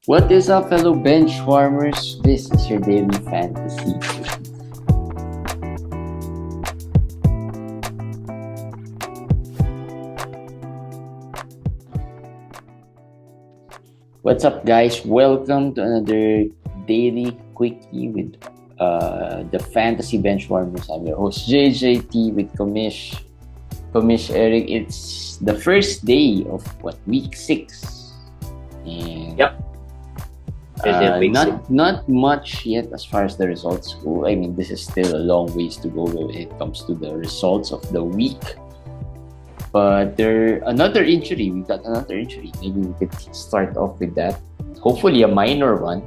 What is up, fellow bench warmers? This is your daily fantasy. What's up, guys? Welcome to another daily quickie with the fantasy bench warmers. I'm your host JJT with Komish Eric. It's the first day of week 6, and Yep. not much yet as far as the results go. I mean, this is still a long ways to go when it comes to the results of the week. But another injury. We got another injury. Maybe we could start off with that. Hopefully, a minor one.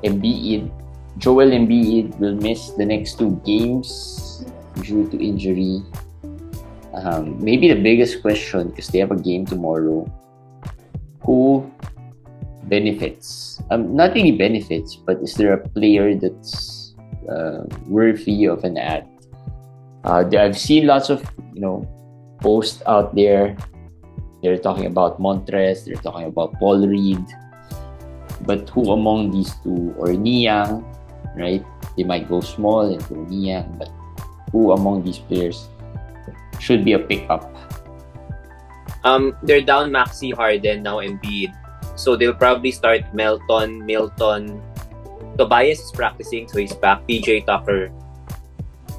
Joel Embiid will miss the next 2 games due to injury. Maybe the biggest question, because they have a game tomorrow. Who benefits? Not really benefits, but is there a player that's worthy of an ad? I've seen lots of posts out there. They're talking about Montrez, they're talking about Paul Reed, but who among these two, or Niang, right? They might go small and go Niang, but who among these players should be a pickup? They're down Maxi, Harden, now Embiid. So they'll probably start Milton. Tobias is practicing, so he's back. PJ Tucker.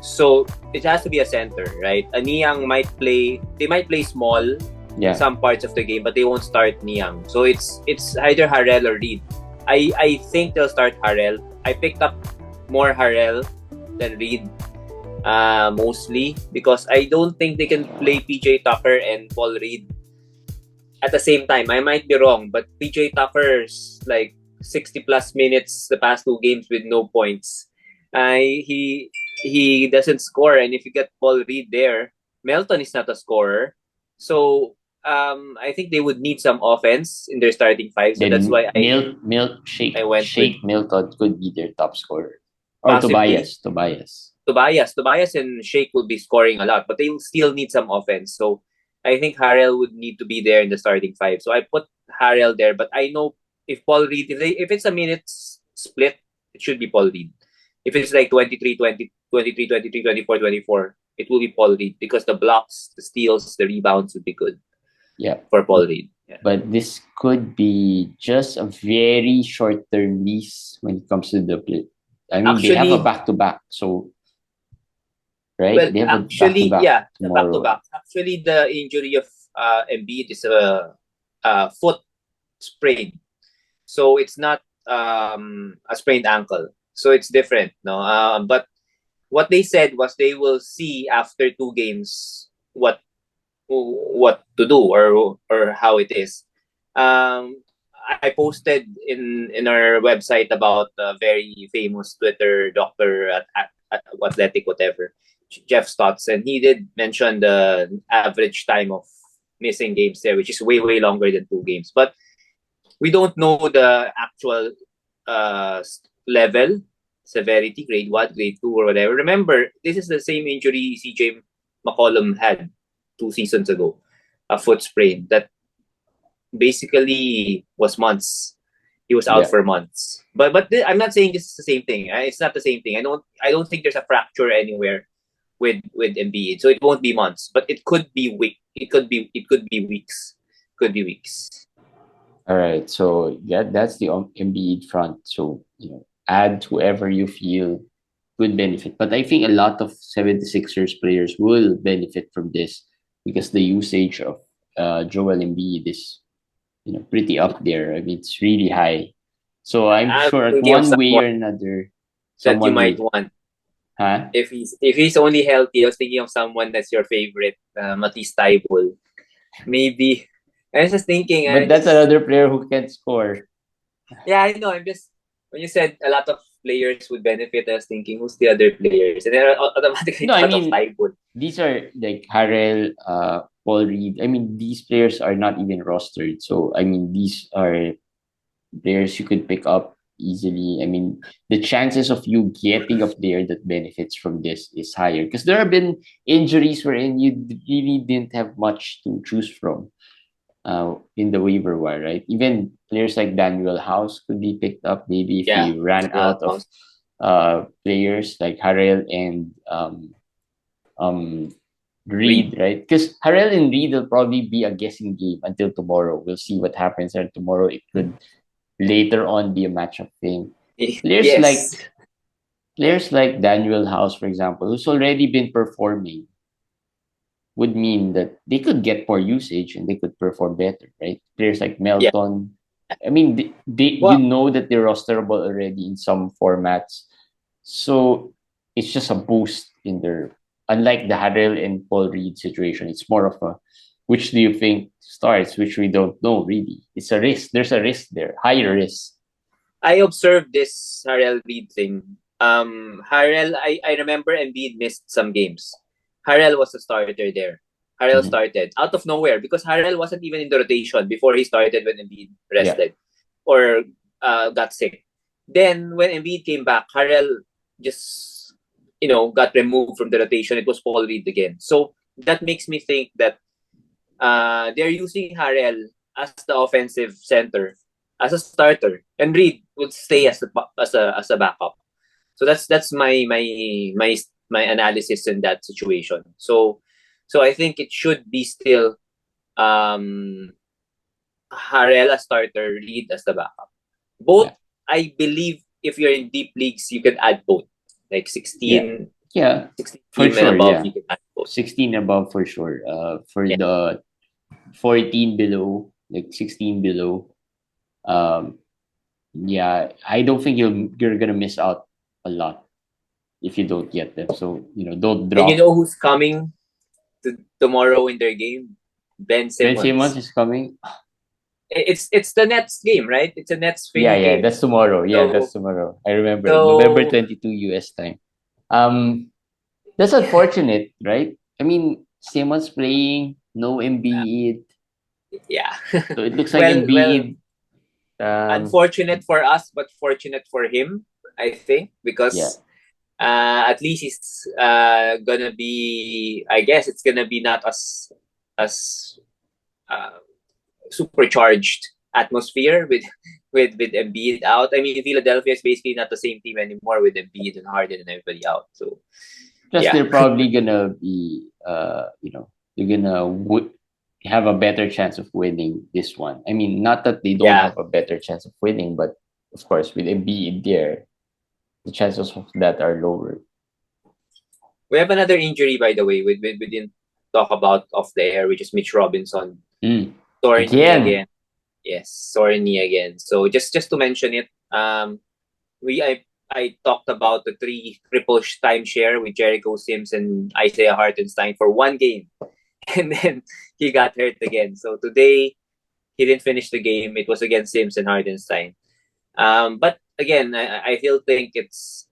So it has to be a center, right? A Niang might play. They might play small some parts of the game, but they won't start Niang. So it's either Harrell or Reed. I think they'll start Harrell. I picked up more Harrell than Reed, mostly because I don't think they can play PJ Tucker and Paul Reed at the same time. I might be wrong, but PJ Tucker's like 60 plus minutes the past 2 games with no points. He doesn't score, and if you get Paul Reed there, Melton is not a scorer. So I think they would need some offense in their starting five. So Then that's why Shake Milton could be their top scorer. Or Tobias. Tobias and Shake will be scoring a lot, but they will still need some offense. So I think Harrell would need to be there in the starting five. So I put Harrell there, but I know if Paul Reed, if it's a minutes split, it should be Paul Reed. If it's like 23, 20, 23, 23, 24, 24, it will be Paul Reed because the blocks, the steals, the rebounds would be good. Yeah, for Paul Reed. Yeah. But this could be just a very short-term lease when it comes to the play. I mean, they have a back-to-back, so right? Well, they have actually, the back-to-back. Actually, the injury of Embiid is a foot sprain, so it's not a sprained ankle. So it's different, no. But what they said was they will see after 2 games what to do or how it is. I posted in our website about a very famous Twitter doctor at Athletic, whatever, Jeff Stotts, and he did mention the average time of missing games there, which is way longer than 2 games. But we don't know the actual level, severity, grade 1, grade 2, or whatever. Remember, this is the same injury CJ McCollum had 2 seasons ago, a foot sprain that basically was months. He was out for months. But I'm not saying this is the same thing. It's not the same thing. I don't think there's a fracture anywhere with Embiid, so it won't be months. But it could be It could be weeks. All right, so that's the Embiid front. So add whoever you feel would benefit. But I think a lot of 76ers players will benefit from this because the usage of Joel Embiid is pretty up there. I mean, it's really high. So I'm sure one way or another that you might want. Huh? If he's only healthy, I was thinking of someone that's your favorite, Matisse Thybulle. Maybe. I was just thinking. But that's another player who can score. Yeah, I know. When you said a lot of players would benefit, I was thinking, who's the other players? And then automatically I mean, of Thybulle. These are like Harrell, Paul Reed. I mean, these players are not even rostered. So, I mean, these are players you could pick up easily. I mean, the chances of you getting a player that benefits from this is higher because there have been injuries wherein you really didn't have much to choose from. in the waiver wire, right? Even players like Daniel House could be picked up maybe if Yeah. we ran Well, out of players like Harrell and um Reed. Reed, right? Because Harrell and Reed will probably be a guessing game until tomorrow. We'll see what happens, and tomorrow it could later on be a matchup thing. Players like Yes. players like Daniel House, for example, who's already been performing, would mean that they could get more usage and they could perform better, right? Players like Yeah. Melton, I mean, they you Well, know that they're rosterable already in some formats, so it's just a boost in their. Unlike the Harrell and Paul Reed situation, it's more of a which do you think starts, which we don't know really. It's a risk. There's a risk there, higher risk. I observed this Harrell Reed thing. Harrell, I remember Embiid missed some games. Harrell was a starter there. Harrell Mm-hmm. started out of nowhere because Harrell wasn't even in the rotation before he started when Embiid Yeah, rested or got sick. Then when Embiid came back, Harrell just got removed from the rotation. It was Paul Reed again. So that makes me think that they're using Harrell as the offensive center, as a starter, and Reed would stay as a backup. So that's my analysis in that situation. So I think it should be still um, Harrell as starter, Reed as the backup. Both, yeah, I believe, if you're in deep leagues, you can add both, like yeah, 16, yeah, 16 for team and sure. above. Yeah, You can add both. 16 above for sure. For Yeah, the 14 below, like 16 below. Um, yeah, I don't think you're gonna miss out a lot if you don't get them. So don't and you drop. know who's coming tomorrow in their game? Ben Ben Simmons Simmons. is coming. It's the Nets game, right? It's a Nets Yeah, Philly yeah, game. that's tomorrow. Yeah, that's So tomorrow. I remember November so 22 US time. Um, that's unfortunate, right? I mean, Simmons playing, no Embiid, yeah. so it looks like well, Embiid. Um, unfortunate for us, but fortunate for him, I think, yeah, because at least he's gonna be. I guess it's gonna be not as uh, supercharged atmosphere with Embiid out. I mean, Philadelphia is basically not the same team anymore with Embiid and Harden and everybody out. So plus yeah, they're probably gonna be, they're gonna have a better chance of winning this one. I mean, not that they don't yeah. have a better chance of winning, but of course, with Embiid there, the chances of that are lower. We have another injury, by the way. We didn't talk about off the air, which is Mitch Robinson, Mm. sore knee Again, again. Yes, sore knee again. So just to mention it, we I talked about the three triple timeshare with Jericho Sims and Isaiah Hartenstein for one game, and then he got hurt again. So today he didn't finish the game. It was against Sims and Hartenstein. But again, I still think it's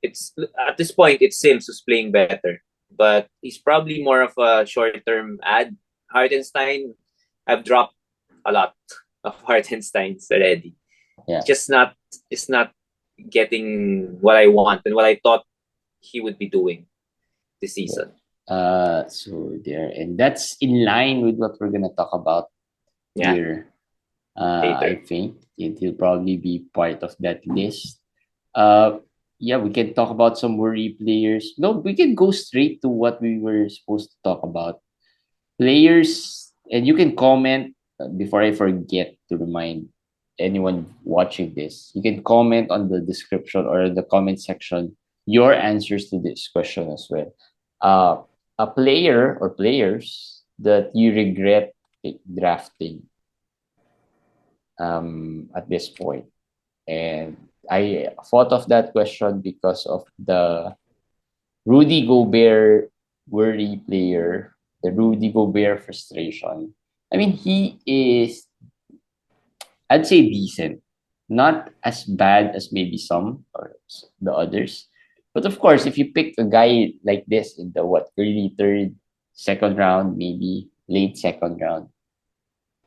at this point it's Sims who's playing better, but he's probably more of a short term ad. Hartenstein, I've dropped a lot of Hartensteins already. yeah. Just not it's not getting what I want and what I thought he would be doing this Yeah. season. So there, and that's in line with what we're gonna talk about Yeah, here. I later. think it will probably be part of that list. Uh, yeah, we can talk about some worry players. No, we can go straight to what we were supposed to talk about. Players, and you can comment before I forget to remind anyone watching this. You can comment on the description or the comment section your answers to this question as well. Uh, a player or players that you regret drafting at this point. And I thought of that question because of the Rudy Gobert worry player, the Rudy Gobert frustration. I mean, he is, I'd say, decent. Not as bad as maybe some or the others. But of course, if you pick a guy like this in the early third, second round, maybe late second round,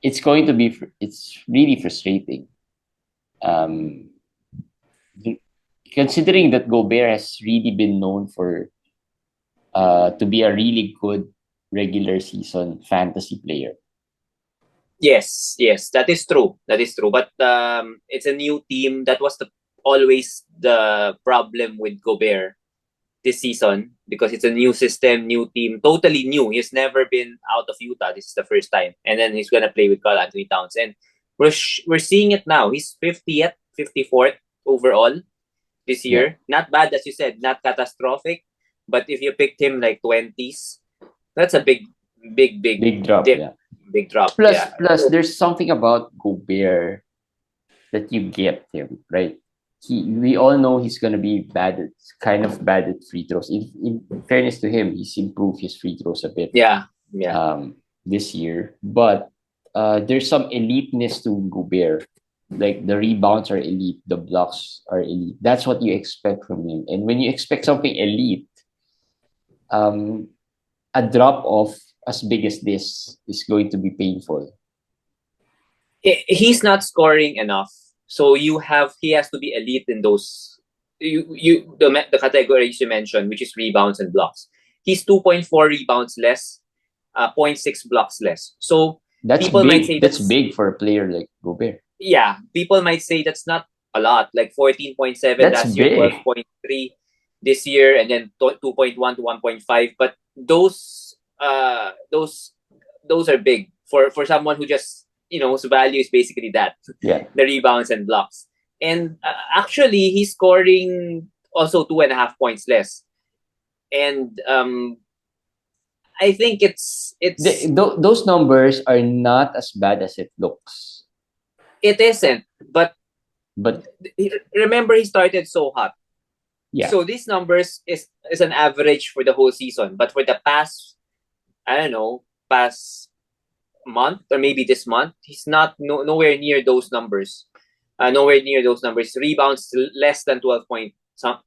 it's going to be, it's really frustrating. Um, Considering that Gobert has really been known for to be a really good regular season fantasy player. Yes, yes, that is true. That is true. But it's a new team. That was always the problem with Gobert this season because it's a new system, new team, totally new. He's never been out of Utah. This is the first time, and then he's gonna play with Karl Anthony Towns, and we're seeing it now. He's 50th, 54th overall this Yeah. year. Not bad, as you said, not catastrophic. But if you picked him like 20s, that's a big Big drop, dip, yeah. big drop. Plus, Yeah, plus, there's something about Gobert that you get him, right? We all know he's gonna be kind of bad at free throws. In fairness to him, he's improved his free throws a bit yeah, yeah. this year. But there's some eliteness to Gobert. Like the rebounds are elite, the blocks are elite. That's what you expect from him. And when you expect something elite, um, a drop off as big as this is going to be painful. He's not scoring enough, so he has to be elite in those the categories you mentioned, which is rebounds and blocks. He's 2.4 rebounds less, 0.6 blocks less. So That's people might say big. That's big for a player like Gobert. yeah, people might say that's not a lot, like 14.7 That's last year, big. 12.3 this year, and then 2.1 to 1.5. But those are big for someone who just whose value is basically that Yeah. the rebounds and blocks. And actually, he's scoring also 2.5 points less. And I think Those numbers are not as bad as it looks. it isn't. But But remember, he started so hot. yeah, So these numbers is an average for the whole season. But for the past, I don't know, past month or maybe this month, he's not nowhere near those numbers. Nowhere near those numbers. Rebounds less than 12.7,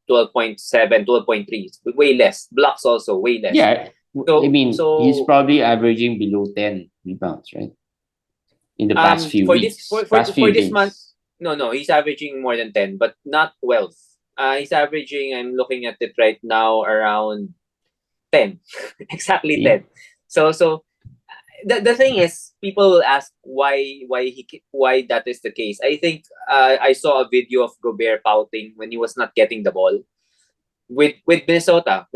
12.3. Way less. Blocks also way less. yeah. I mean, he's So probably averaging below 10 rebounds, right? In the past few for this weeks, past few for this month, days. no, he's averaging more than 10, but not 12. He's averaging, I'm looking at it right now, around 10. Exactly See? 10. So the thing is, people will ask why that is the case. I think I saw a video of Gobert pouting when he was not getting the ball with Minnesota.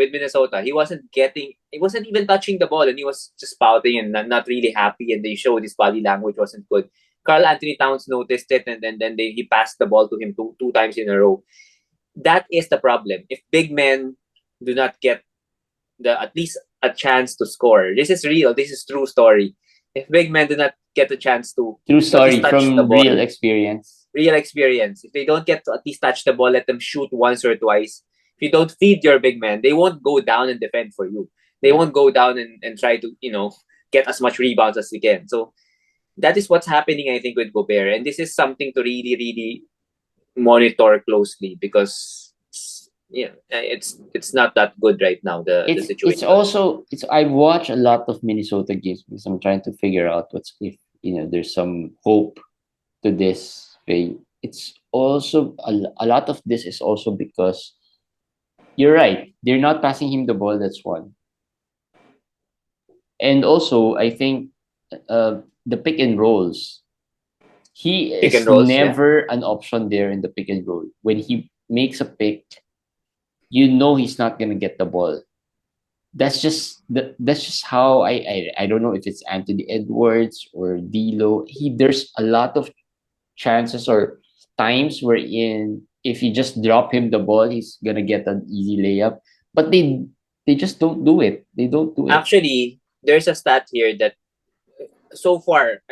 He wasn't even touching the ball, and he was just pouting and not really happy, and they showed his body language wasn't good. Karl Anthony Towns noticed it, and then he passed the ball to him two times in a row. That is the problem. If big men do not get at least a chance to score, this is real. This is true story. If big men do not get a chance True to at least story touch the from ball, real experience. real experience. If they don't get to at least touch the ball, let them shoot once or twice. If you don't feed your big man, they won't go down and defend for you. They Yeah. won't go down and try to, get as much rebounds as they can. So that is what's happening, I think, with Gobert. And this is something to really, really monitor closely because it's not that good right now, the It's situation. also I watch a lot of Minnesota games because I'm trying to figure out what's if there's some hope to this thing. It's also a lot of this is also because you're right. They're not passing him the ball. That's one. And also, I think the pick and rolls. He Pick and is rolls, yeah. never an option there in the pick and roll. When he makes a pick, you know he's not gonna get the ball. That's just how I don't know if it's Anthony Edwards or D'Lo. There's a lot of chances or times wherein if you just drop him the ball, he's gonna get an easy layup. But they just don't do it. They don't do it. Actually, there's a stat here that so far,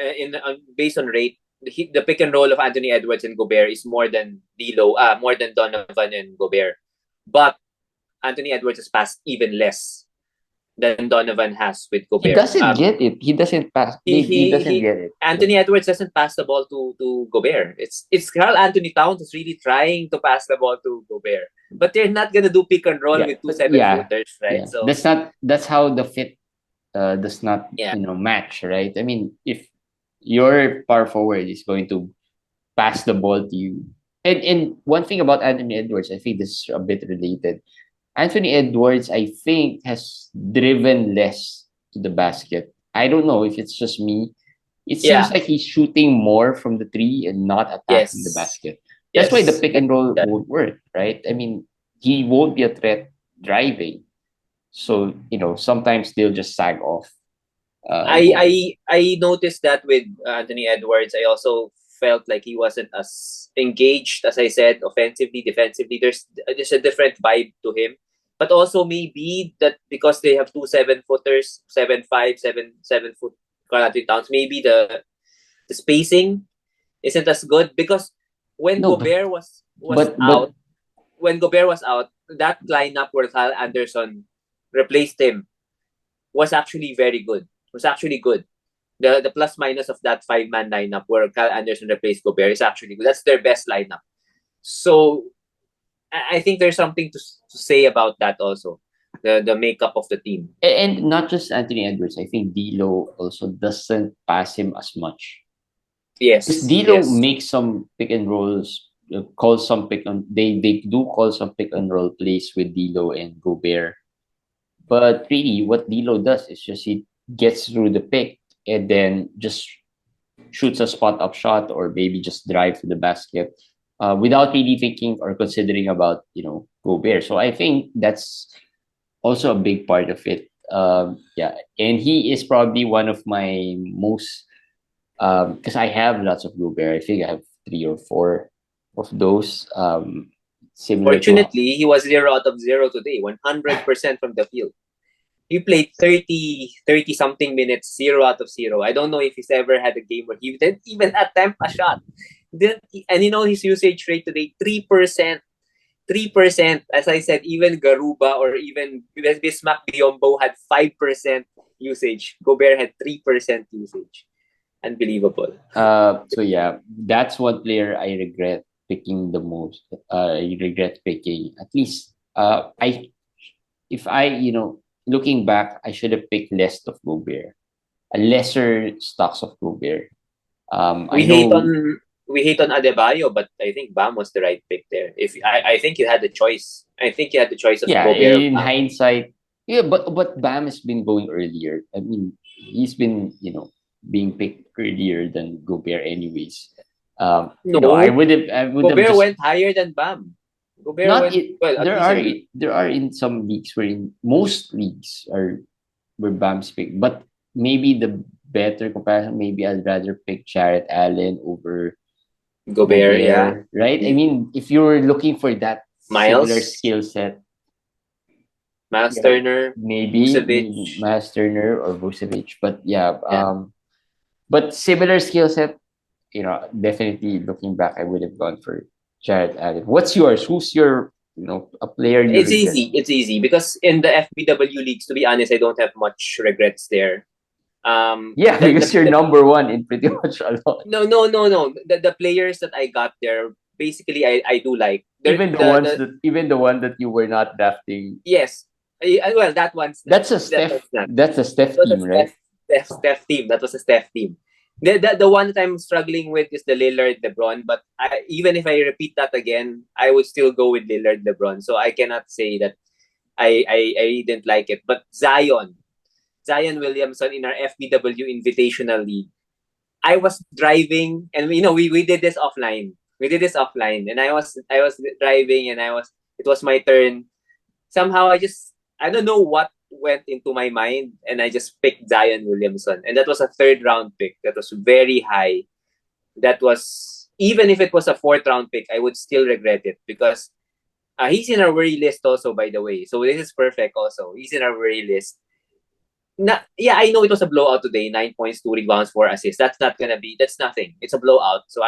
based on rate, the pick and roll of Anthony Edwards and Gobert is more than Donovan and Gobert. But Anthony Edwards has passed even less than Donovan has with He Gobert. doesn't get it. He doesn't pass. He doesn't get it. Anthony Edwards doesn't pass the ball to Gobert. It's Karl Anthony Towns who's really trying to pass the ball to Gobert, but they're not gonna do pick and roll Yeah, with two but seven footers, right? yeah. So That's how the fit does not yeah, match, right? I mean, if your power forward is going to pass the ball to you, and one thing about Anthony Edwards, I think this is a bit related. Anthony Edwards, I think, has driven less to the basket. I don't know if it's just me, It seems Yeah. like he's shooting more from the three and not attacking the Yes. basket. That's why the Yes. pick and roll That. won't work, right? I mean, he won't be a threat driving. So, sometimes they'll just sag off I I Gobert. I noticed that with Anthony Edwards. I also felt like he wasn't as engaged as I said, offensively, defensively. There's a different vibe to him. But also maybe that because they have two 7-footers, 7'5", 7 foot Karl Anthony Towns, maybe the spacing isn't as good because when No, Gobert was but out, when Gobert was out, that lineup where Kyle Anderson replaced him was actually very good. Was actually good. The plus minus of that 5-man lineup where Kyle Anderson replaced Gobert is actually good. That's their best lineup. So I think there's something to say about that also. The makeup of the team. and not just Anthony Edwards. I think D'Lo also doesn't pass him as much. Because Yes, D'Lo yes. makes some pick and rolls, calls some pick on. They do call some pick and roll plays with D'Lo and Gobert. But really, what D'Lo does is just he gets through the pick and then just shoots a spot up shot or maybe just drive to the basket without really thinking or considering about Gobert. So I think that's also a big part of it. Yeah, and he is probably one of my most because I have lots of Gobert. I think I have 3 or 4 of those. Similar to Fortunately, he was 0 out of 0 today, 100% from the field. He played 30 something minutes, 0 out of 0. I don't know if he's ever had a game where he didn't even attempt a shot. And his usage rate today, 3%. 3%. As I said, even Garuba or even Bismack Biombo had 5% usage. Gobert had 3% usage. Unbelievable. so yeah, that's one player I regret picking the most. I regret picking at least I if I looking back, I should have picked less of Gobert, a lesser stocks of Gobert. I We hate know, on we hate on Adebayo, but I think Bam was the right pick there. If I think you had the choice. I think you had the choice of yeah, Gobert or in Bam. hindsight, yeah, but Bam has been going earlier. I mean, he's been being picked earlier than Gobert, anyways. No, I would have Gobert just went higher than Bam. Gobert not went it. well, at least in There are in some leagues where in most leagues are where Bam's picked, but maybe the better comparison, maybe I'd rather pick Jarrett Allen over Gobert, yeah. Gobert, right? I Mm. mean, if you're looking for that similar Miles, skill set, Miles yeah, Turner, maybe Vucevic. Miles Turner or Vucevic, but yeah, Yeah. but similar skill set, definitely looking back, I would have gone for Jarrett Allen. What's yours? Who's your, a player you It's regret? easy. It's easy because in the FBW leagues, to be honest, I don't have much regrets there. Yeah, because you're number one in pretty much a lot. No. The players that I got there, basically, I do like. The Even the one that you were not drafting. yes, well, that one's not. That one's not. That's a That Steph was a team, right? Steph team. That was a Steph team. The one that I'm struggling with is the Lillard LeBron. But even if I repeat that again, I would still go with Lillard LeBron. So I cannot say that I didn't like it. But Zion Williamson in our FBW Invitational League, I was driving, and we did this offline. We did this offline, and I was driving, and it was my turn. Somehow I don't know what went into my mind, and I just picked Zion Williamson, and that was a third round pick. That was very high. That was, even if it was a fourth round pick, I would still regret it because he's in our worry list also, by the way. So this is perfect. Also, he's in our worry list. Yeah, I know it was a blowout today. 9 points, 2 rebounds, 4 assists. That's nothing. It's a blowout. So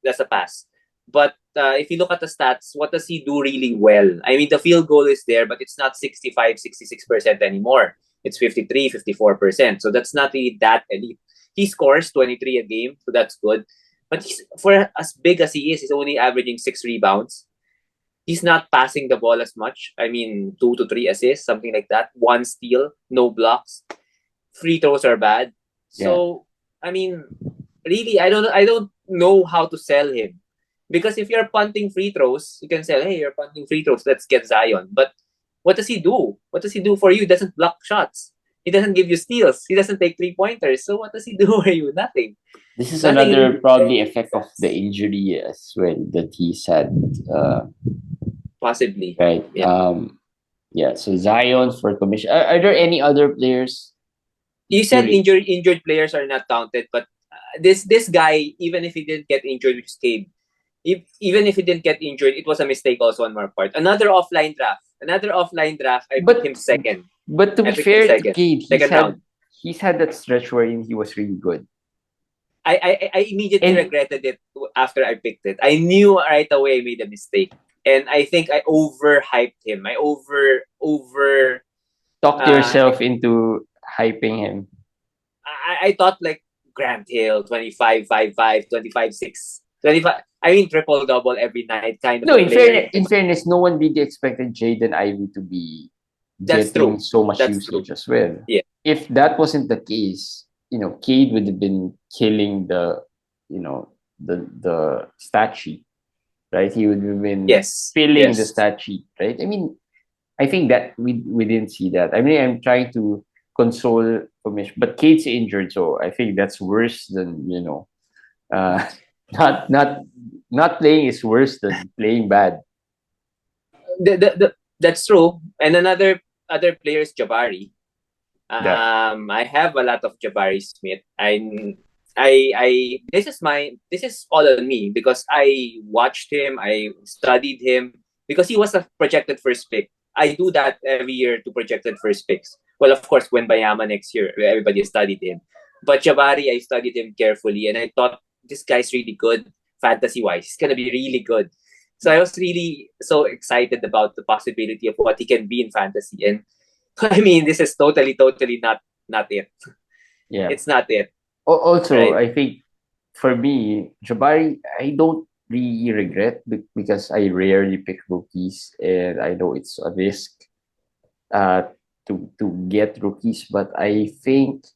that's a pass. But if you look at the stats, what does he do really well? I mean, the field goal is there, but it's not 65, 66% anymore. It's 53, 54%. So that's not really that elite. He scores 23 a game, so that's good. But for as big as he is, he's only averaging 6 rebounds. He's not passing the ball as much. I mean, 2 to 3 assists, something like that. 1 steal, no blocks. Free throws are bad. Yeah. So, I mean, really, I don't know how to sell him. Because if you're punting free throws, you can say, hey, you're punting free throws, let's get Zion. But what does he do? What does he do for you? He doesn't block shots. He doesn't give you steals. He doesn't take 3-pointers. So what does he do for you? Nothing. This is Nothing another really probably effect of the sense. injury as well that he's had. Possibly. Right. Yeah. Yeah. So Zion for commission. Are there any other players? You said During, injured players are not counted, but this guy, even if he didn't get injured, which is Cade, even if he didn't get injured, it was a mistake also on my part. Another offline draft. Another offline draft. I picked him but second. but to I be picked him fair to second. Cade, Second round. he's had that stretch wherein he was really good. I immediately And regretted it after I picked it. I knew right away I made a mistake. And I think I overhyped him. I talked uh yourself into hyping him. I thought like Grant Hill, 25, 5, 5, 25, 6, 25. I mean, triple double every night kind of No, a player. in fairness, no one really expected Jaden Ivey to be That's getting true. so much That's true. usage as well. Yeah. If that wasn't the case, Cade would have been killing you know, the stat sheet, right? He would have been Yes. filling the Yes. stat sheet, right? I mean, I think that we didn't see that. I mean, I'm trying to console Commish, but Cade's injured, so I think that's worse than uh, not not not playing is worse than playing bad. That's true. And other player is Jabari. Yeah. I have a lot of Jabari Smith. I this is all on me because I watched him, I studied him because he was a projected first pick. I do that every year to projected first picks. Well, of course, when Bayama next year, everybody studied him. But Jabari, I studied him carefully, and I thought this guy's really good fantasy wise. He's gonna be really good. So I was really so excited about the possibility of what he can be in fantasy. And I mean, this is totally not it. Yeah. It's not it, Also, right? I think for me, Jabari, I don't really regret because I rarely pick rookies, and I know it's a risk uh, to get rookies, but I think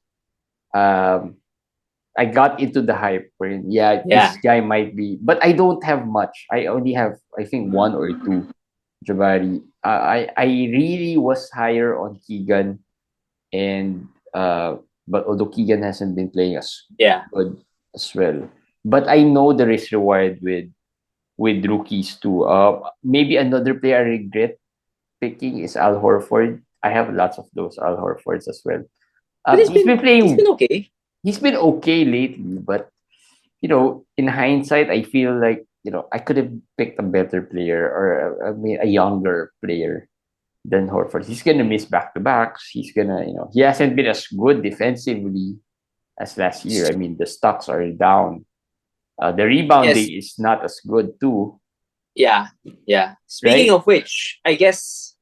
um, I got into the hype where yeah, Yeah. this guy might be, but I don't have much. I only have I think one or two Jabari. I really was higher on Keegan, and but although Keegan hasn't been playing as Yeah. good as well, but I know the risk reward with rookies too. Maybe another player I regret picking is Al Horford. I have lots of those Al Horfords as well. But He's been he's been playing. okay. He's been okay lately, but in hindsight, I feel like I could have picked a better player or I mean a younger player than Horford. He's gonna miss back to backs. He's gonna he hasn't been as good defensively as last year. I mean the stocks are down. The Yes. rebounding is not as good too, Yeah. Yeah. Speaking right? of which, I guess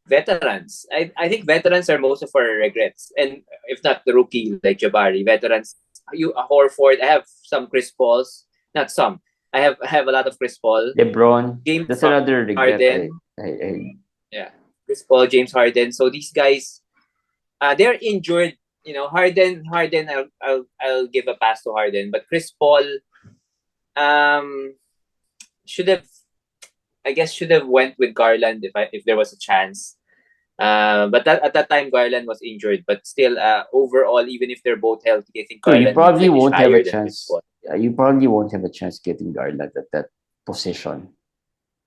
veterans. I think veterans are most of our regrets. And if not the rookie like Jabari, veterans you Horford, I have some Chris Pauls. Not some. I have a lot of Chris Paul. LeBron. James That's another regret. Harden. I Yeah. Chris Paul, James Harden. So these guys they're injured. Harden. I'll give a pass to Harden, but Chris Paul, um, should have. I guess should have went with Garland if there was a chance. But at that time Garland was injured. But still, overall, even if they're both healthy, I think So you Garland would probably finish won't have a higher than Chris chance. Paul. You probably won't have a chance getting Garland at that position.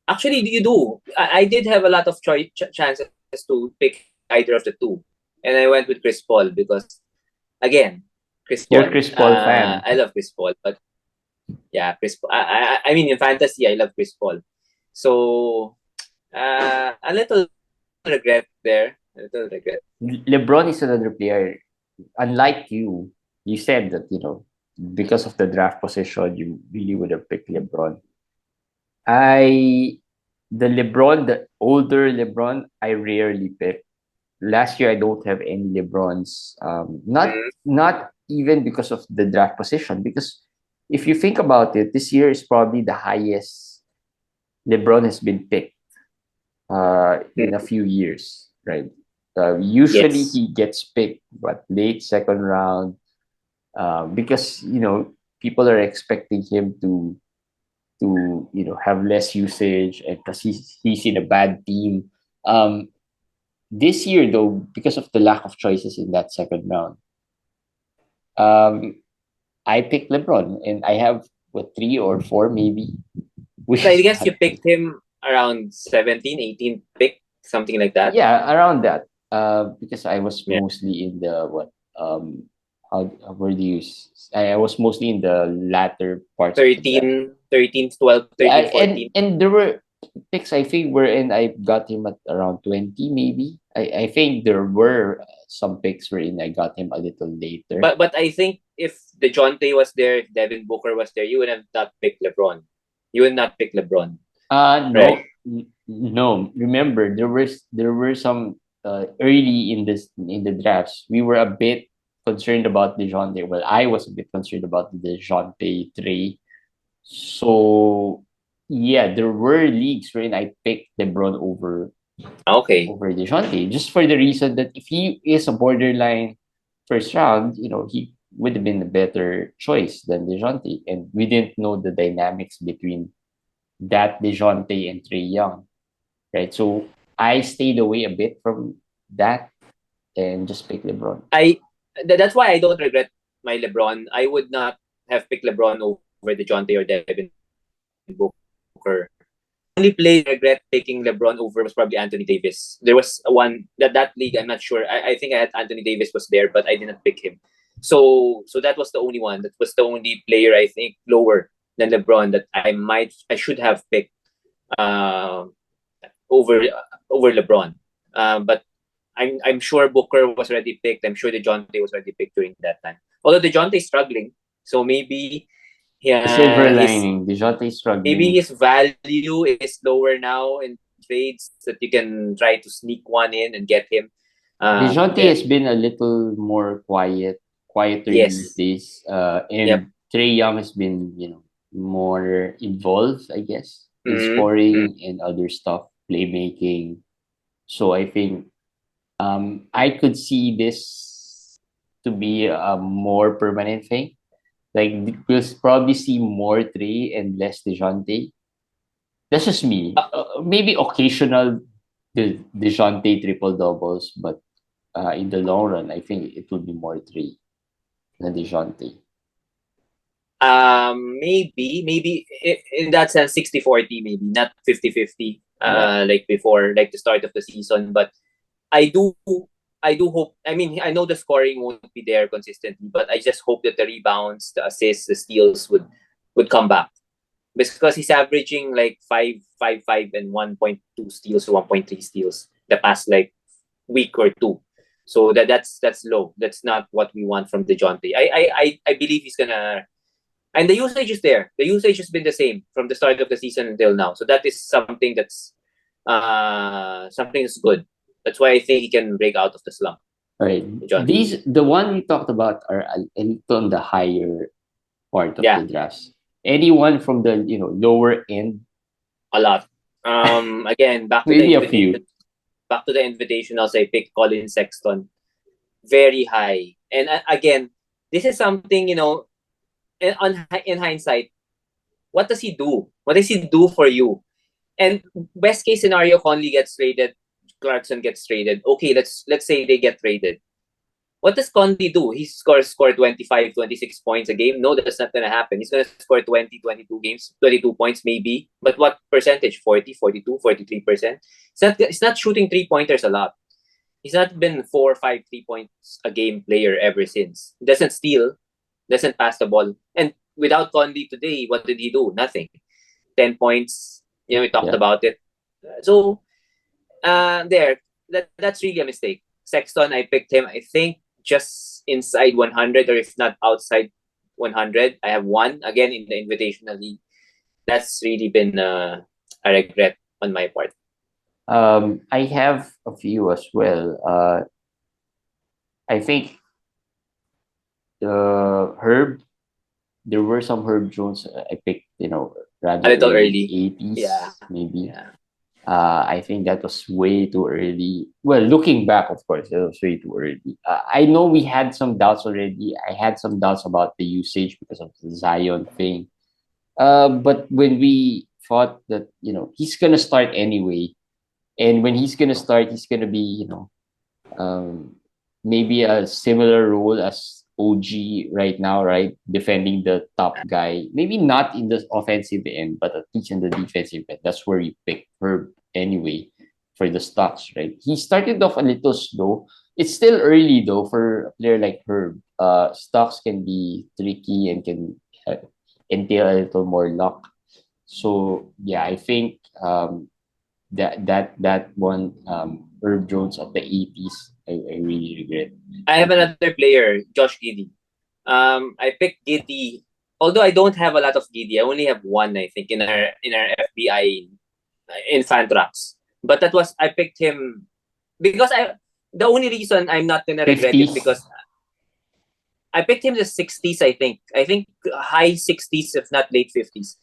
Actually, you do. I did have a lot of chances to pick either of the two, and I went with Chris Paul because again, Chris You're a Paul. Chris Paul fan. I love Chris Paul, but yeah, Chris. I mean, in fantasy, I love Chris Paul. So a little regret there. A little regret. LeBron is another player. Unlike you said that because of the draft position, you really would have picked LeBron. I the older LeBron, I rarely pick. Last year, I don't have any LeBrons. Mm, Not even because of the draft position. Because if you think about it, this year is probably the highest LeBron has been picked in a mm. few years, right? Usually Yes. he gets picked but late second round because people are expecting him to have less usage and because he's in a bad team. Um, This year, though, because of the lack of choices in that second round, um, I picked LeBron, and I have what, 3 or 4 maybe. So I Which guess you picked him around 17, 18 pick, something like that. yeah, around that. Because I was Yeah. mostly in the what how where do you I was mostly in the latter parts of the draft. 13, 12, Yeah, 13, 14. and there were picks I think wherein I got him at around 20 maybe. I think there were some picks wherein I got him a little later. But I think if DeJounte was there, if Devin Booker was there, you would have not picked LeBron. You would not pick LeBron, right? No. Remember, there were some early in the drafts. We were a bit concerned about Dejounte. Well, I was a bit concerned about the Dejounte trade. So yeah, there were leagues wherein I picked LeBron Okay. over Dejounte, just for the reason that if he is a borderline first round, he would have been a better choice than Dejounte, and we didn't know the dynamics between that Dejounte and Trey Young, right? So I stayed away a bit from that and just picked LeBron. That's why I don't regret my LeBron. I would not have picked LeBron over DeJounte or Devin Booker. Only player I regret picking LeBron over was probably Anthony Davis. There was one that league. I'm not sure. I think I had Anthony Davis was there, but I didn't pick him. So that was the only one. That was the only player I think lower than LeBron that I should have picked uh, over over LeBron. But I'm sure Booker was already picked. I'm sure DeJounte was already picked during that time. Although DeJounte is struggling, so maybe The silver his lining, Dejounte is maybe struggling. his value is lower now in trades that you can try to sneak one in and get him. Dejounte There. has been a little more quieter these Yes. days. Yep. And Trey Young has been, more involved, I guess, in Mm-hmm. scoring and other stuff, playmaking. So I think I could see this to be a more permanent thing. Like we'll probably see more Trey and less Dejounte. That's just me. Maybe occasional Dejounte triple doubles, but in the long run, I think it will be more Trey than Dejounte. Maybe in that sense 60-40 maybe, not 50-50 Yeah. like before, like the start of the season, but I do I do hope, I mean, I know the scoring won't be there consistently, but I just hope that the rebounds, the assists, the steals would come back, because he's averaging like 5 and 1.2 steals or 1.3 steals the past like week or two. So that's low. That's not what we want from DeJounte. I believe he's gonna, and the usage is there. The usage has been the same from the start of the season until now. So that is something that's good. That's why I think he can break out of the slump, All right. DeJounte. The one we talked about are a little on the higher part of the Yeah, drafts. Anyone from the lower end, a lot. Again, maybe a few. back to the invitation. I'll say pick Colin Sexton, very high. And again, this is something, in hindsight, what does he do? What does he do for you? And best case scenario, Conley gets traded, Clarkson gets traded. Okay, let's say they get traded. What does Conley do? He score 25, 26 points a game? No, that's not going to happen. He's going to score 20, 22 games, 22 points maybe. But what percentage? 40, 42, 43%? It's not shooting three-pointers a lot. He's not been 4 or 5 3 points a game player ever since. He doesn't steal, doesn't pass the ball. And without Conley today, what did he do? Nothing. 10 points. We talked Yeah. about it. So, there, that's really a mistake. Sexton, I picked him, I think, just inside 100, or if not outside 100. I have one, again, in the Invitational League. That's really been a regret on my part. I have a few as well. I think Herb. There were some Herb Jones I picked, A rather little early early. Yeah. 80s maybe. Yeah. I think that was way too early. Well, looking back, of course, it was way too early. I know we had some doubts already. I had some doubts about the usage because of the Zion thing. But when we thought that he's gonna start anyway, And when he's gonna start, he's gonna be, maybe a similar role as OG right now, right? Defending the top guy. Maybe not in the offensive end, but at least in the defensive end. That's where you pick Herb anyway for the stocks, right? He started off a little slow. It's still early though for a player like Herb. Stocks can be tricky and can entail a little more luck. So yeah, I think that one Herb Jones of the 80s, I really regret. I have another player, Josh Giddey. I picked Giddey. Although I don't have a lot of Giddey, I only have one, I think, in our FBI in Fantrax. But that was I picked him because I. The only reason I'm not gonna regret it 50s. because I picked him in the 60s. I think high 60s, if not late 50s.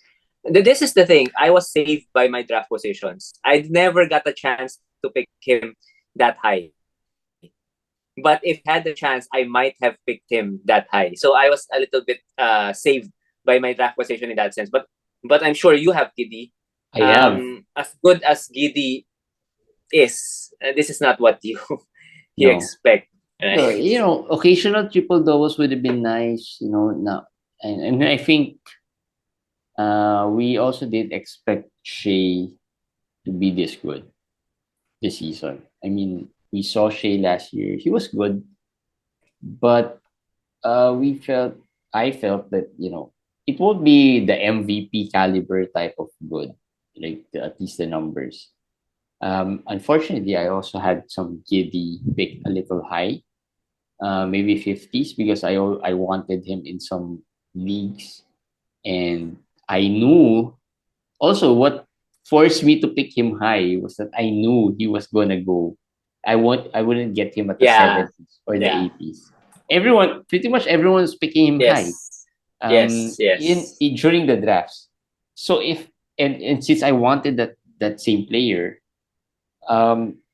This is the thing. I was saved by my draft positions. I never got a chance to pick him that high. But if I had the chance, I might have picked him that high. So I was a little bit saved by my draft position in that sense. But I'm sure you have Giddy. I have. As good as Giddy is, this is not what you you No. expect. No, Right? occasional triple doubles would have been nice, now. And I think we also didn't expect Shea to be this good this season. I mean, we saw Shea last year. He was good, but I felt that, it won't be the MVP caliber type of good, like at least the numbers. Unfortunately, I also had some Giddy pick a little high, maybe 50s, because I wanted him in some leagues, and I knew also what forced me to pick him high was that I knew he was gonna go. I wouldn't get him at the Yeah. 70s or the Yeah. 80s. Pretty much everyone's picking him high. Yes. Yes. Yes. During the drafts. So if and since I wanted that same player,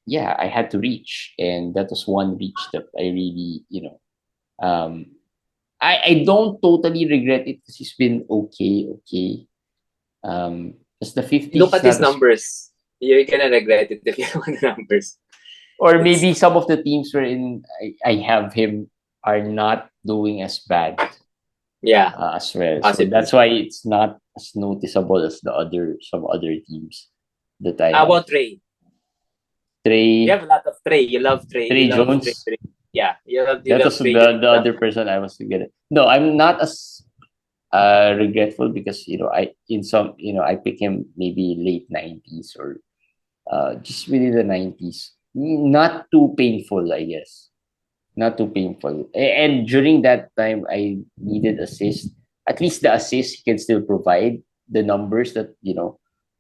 yeah, I had to reach, and that was one reach that I really, um, I don't totally regret it because he's been okay. Because the 50s Look is at his not as, numbers. You're gonna regret it if you want the numbers. or It's maybe some of the teams wherein I have him are not doing as bad yeah, as well. So possibly. that's why it's not as noticeable as some other teams that I How have. about Trey? You Trey have a lot of Trey. You love Trey. You Trey love Trey. Jones. Trey. Yeah, you That love was Trey during the draft. other person I was to get it. No, I'm not as regretful because I pick him maybe late 90s or just within the 90s. Not too painful, I guess. Not too painful. And during that time, I needed assist. At least the assist he can still provide the numbers that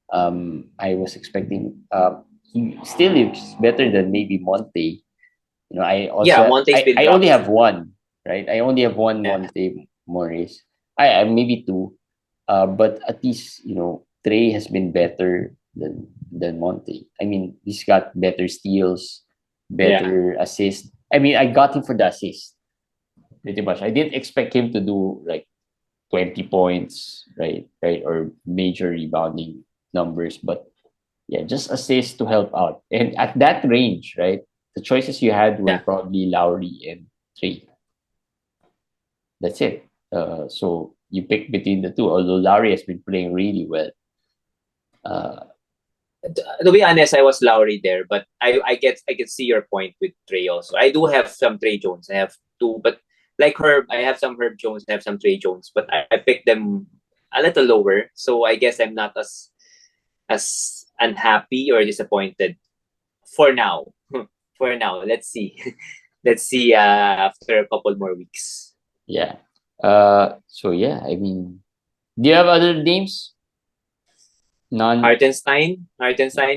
I was expecting. He still is better than maybe Monte. I Yeah, also Monte's been I only dropped. have one, right? I only have one Yeah, Monte Morris. I maybe two, but at least Trey has been better than Monte. I mean, he's got better steals, yeah, better assist. I mean, I got him for the assist pretty much. I didn't expect him to do like 20 points, right, or major rebounding numbers, but yeah, just assist to help out. And at that range, right, the choices you had were yeah. probably Lowry and Trey. That's it. So you pick between the two. Although Lowry has been playing really well. Uh, To be honest, I was Lowry there, but I can see your point with Trey also. I do have some Trey Jones. I have two, but like Herb, I have some Herb Jones. I have some Trey Jones, but I picked them a little lower. So I guess I'm not as unhappy or disappointed for now. For now, let's see. Let's see after a couple more weeks. yeah. So yeah, I mean, do you have other names? None. Hartenstein,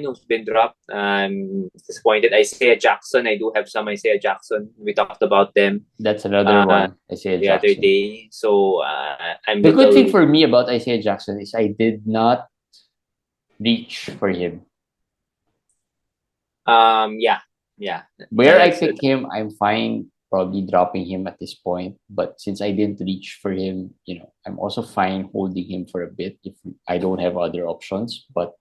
who's been dropped. I'm disappointed. Isaiah Jackson, I do have some Isaiah Jackson. We talked about them That's another uh, one. Isaiah the other Jackson. day. So I'm The good thing little for me about Isaiah Jackson is I did not reach for him. yeah, yeah. Where I That's pick him, I'm fine probably dropping him at this point. But since I didn't reach for him, I'm also fine holding him for a bit if I don't have other options. But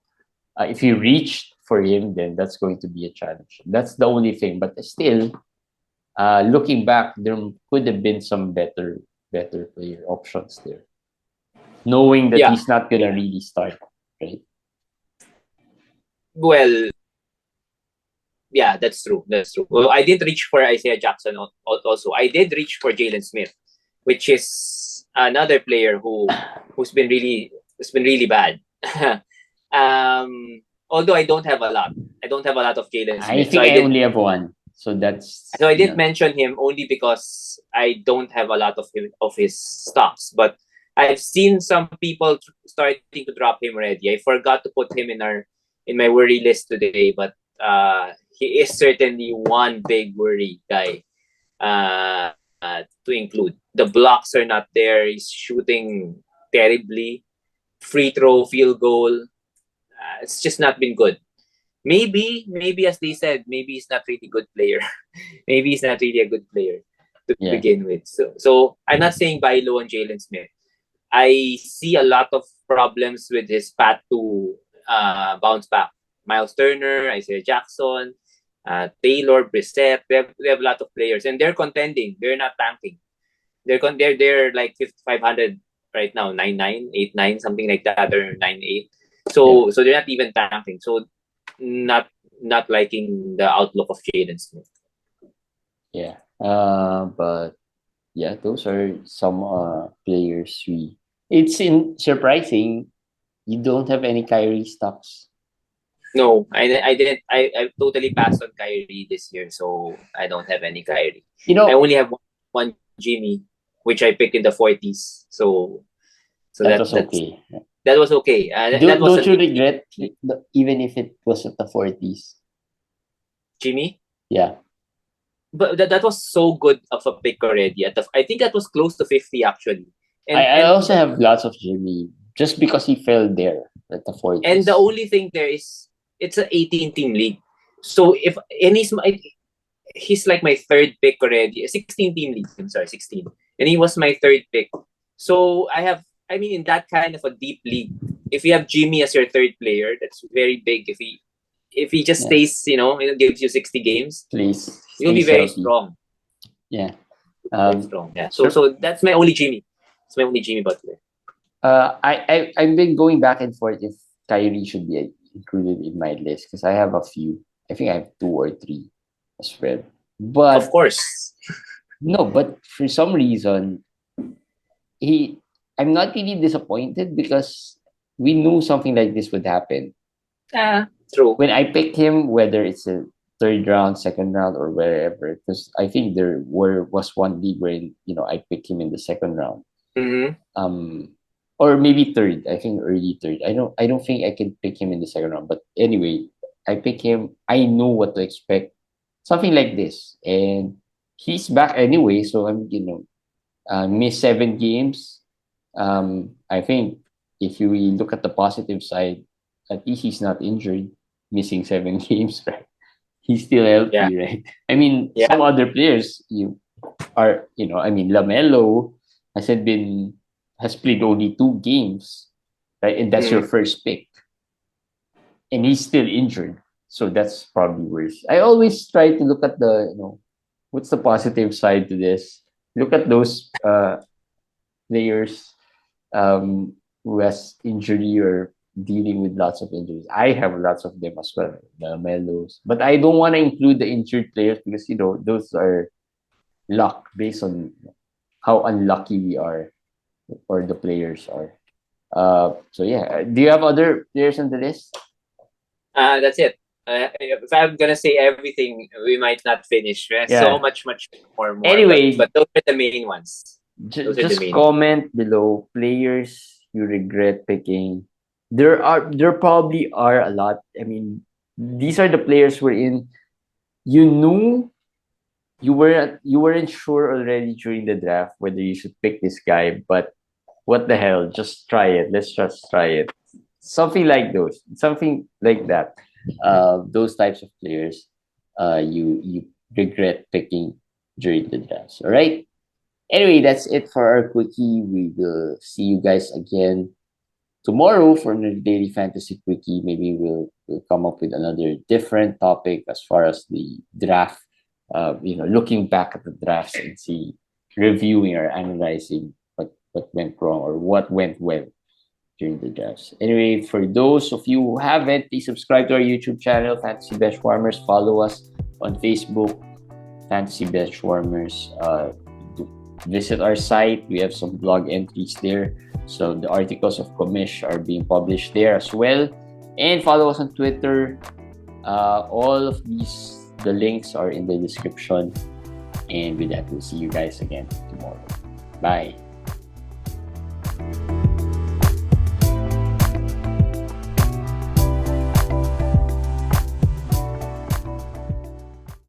if you reached for him, then that's going to be a challenge. That's the only thing. But still, looking back, there could have been some better player options there. Knowing that Yeah. he's not gonna really start, right? Well, yeah, that's true. That's true. Well, I didn't reach for Isaiah Jackson also. I did reach for Jalen Smith, which is another player who's been really bad. Although I don't have a lot. I don't have a lot of Jalen I Smith. So think I I did only have one, so that's so I didn't mention him only because I don't have a lot of his stocks. But I've seen some people starting to drop him already. I forgot to put him in my worry list today, but he is certainly one big worry guy to include. The blocks are not there. He's shooting terribly. Free throw, field goal. It's just not been good. Maybe as they said, maybe he's not really a good player. Maybe he's not really a good player to Yeah. begin with. So I'm not saying buy low on Jalen Smith. I see a lot of problems with his path to bounce back. Miles Turner, Isaiah Jackson, Taylor, Brissett. We have a lot of players, and they're contending. They're not tanking. They're like 500 right now, 9-9, 8-9, something like that, or 9-8. So they're not even tanking. So not liking the outlook of Jalen Smith. Yeah. But yeah, those are some players it's surprising you don't have any Kyrie stocks. No, I didn't. I totally passed on Kyrie this year, so I don't have any Kyrie. You I know, only have one Jimmy, which I picked in the 40s. So that was that's okay. that was okay. That was Don't an you regret even if it was at the 40s? Jimmy, Yeah. but that was so good of a pick already. I think that was close to 50 actually. I And also have lots of Jimmy just because he fell there at the 40s. the only thing there is it's an 18 team league. So if and he's like my third pick already. A 16 team league. I'm sorry, 16. And he was my third pick. So I mean, in that kind of a deep league, if you have Jimmy as your third player, that's very big. If he just stays, gives you 60 games, Please, you'll be stay very healthy. strong. Yeah. Very strong. Yeah. So that's my only Jimmy. It's my only Jimmy Butler. I've been going back and forth if Kyrie should be included in my list because I have a few. I think I have 2 or 3 as well. But Of course. no, but for some reason he I'm not really disappointed because we knew something like this would happen. True. When I pick him, whether it's a third round, second round, or wherever, because I think there was one league where I picked him in the second round. Mm-hmm. Or maybe third. I think early third. I don't think I can pick him in the second round. But anyway, I pick him. I know what to expect. Something like this. And he's back anyway, so missed 7 games. I think if you really look at the positive side, at least he's not injured, missing 7 games, right? He's still healthy, right? I mean, some other players Lamelo has played only 2 games, right? And that's your first pick, and he's still injured, so that's probably worse. I always try to look at what's the positive side to this. Look at those players who has injury or dealing with lots of injuries. I have lots of them as well, the Melos. But I don't want to include the injured players because those are luck based on how unlucky we are or the players are. So yeah, do you have other players on the list? That's it. If I'm gonna say everything, we might not finish. So much more. Anyway, but those are the main ones. Just comment below players you regret picking. There probably are a lot. I mean, these are the players we're in. You knew you weren't sure already during the draft whether you should pick this guy, but what the hell? Just try it. Let's just try it. Something like that. Those types of players, you regret picking during the draft. All right. Anyway, that's it for our quickie. We will see you guys again tomorrow for the daily fantasy quickie. Maybe we'll we'll come up with another different topic as far as the draft. Looking back at the drafts and reviewing or analyzing what went wrong or what went well during the drafts. Anyway, for those of you who haven't, please subscribe to our YouTube channel, Fantasy Benchwarmers. Follow us on Facebook, Fantasy Benchwarmers. Visit our site. We have some blog entries there. So the articles of commish are being published there as well. And follow us on Twitter. All of the links are in the description. And with that, we'll see you guys again tomorrow. Bye.